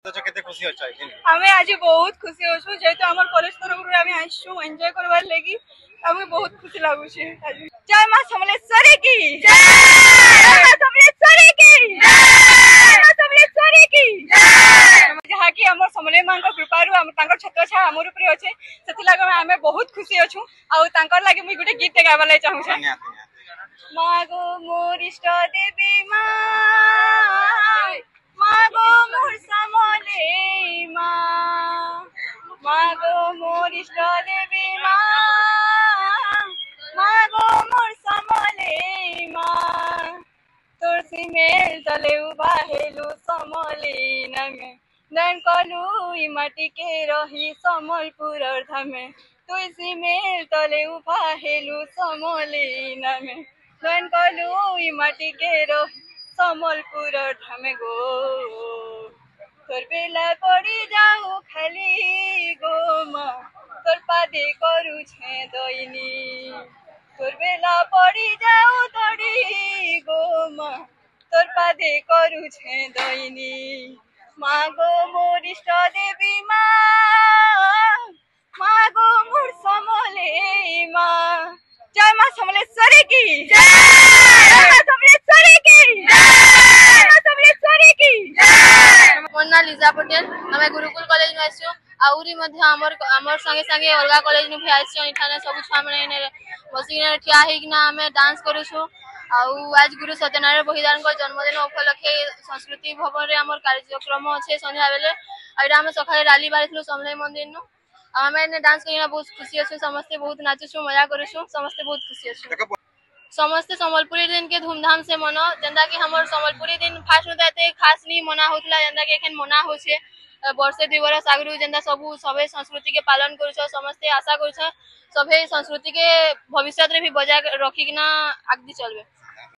तो केते खुशी होछ हमें आज बहुत खुशी होछु जेतो हमर कॉलेज तरफ रे हमें आइछु एन्जॉय करबार लागि हमें बहुत खुशी लागु छे। जय मां समलेश्वरी की जय मां समलेश्वरी की जय मां समलेश्वरी की जय जहा कि हमर समले मां को कृपा रु हम तांकर छत्र छा हमर ऊपर होचे सेति लागि हमें बहुत खुशी होछु आ तांकर लागि मुई गुटे गीत गाबा लागि चाहू छे। मागो मोर इष्ट देवी मां मागो मोर समले मां मागो मोर इष्ट देवी मां मागो मोर समले मां तुलसी मेल तले उभा हेलु समले नमे नन कलु इ माटी के रही समलपुर धामे तुलसी मेल तले उभा हेलु समले नमे नन कलु इ माटी के रही समलपुर धामे गो तोर बेला पड़ी जाऊ खाली गो मां तोर पादे करू छे दैनी तोर बेला पड़ी जाऊ तोड़ी गो मां तोर पादे करू छे दैनी मागो मोर इष्ट देवी मां मागो मोर समले मां जय मां समलेश्वरी की जय मां समलेश्वरी की जय मां समलेश्वरी की जय। मोना लीजा पटेल हमें गुरुकुल कॉलेज में आसु आउरी मध्य हमर संगे संगे अलगा कॉलेज में भी आसु इठाने सब छुआ माने बसिना ठिया हेकिना हमें डांस करूछु आउ आज गुरु सत्यनारायण बहिदार को जन्मदिन उपलक्षे संस्कृति भवन रे हमर कार्यक्रम अच्छे संध्या बेले आइरा हम सकाळे राली बारिथलु समले मंदिर नु हमें ने डांस करिना बहुत खुशी अछि समस्त बहुत नाचुछु मजा करूछु समस्त बहुत खुशी अछि समस्त संबलपुरी दिन के धूमधाम से मनो जेंदा कि हमर संबलपुरी दिन फास्ट होता एते खास नहीं मना होतला जेंदा कि एखन मना होछे वर्षे 2 बरस आगरु जेंदा सबे संस्कृति के पालन करूछ समस्त आशा करूछ सबे संस्कृति के भविष्य रे भी बजाय रखिकना आगदी चलबे।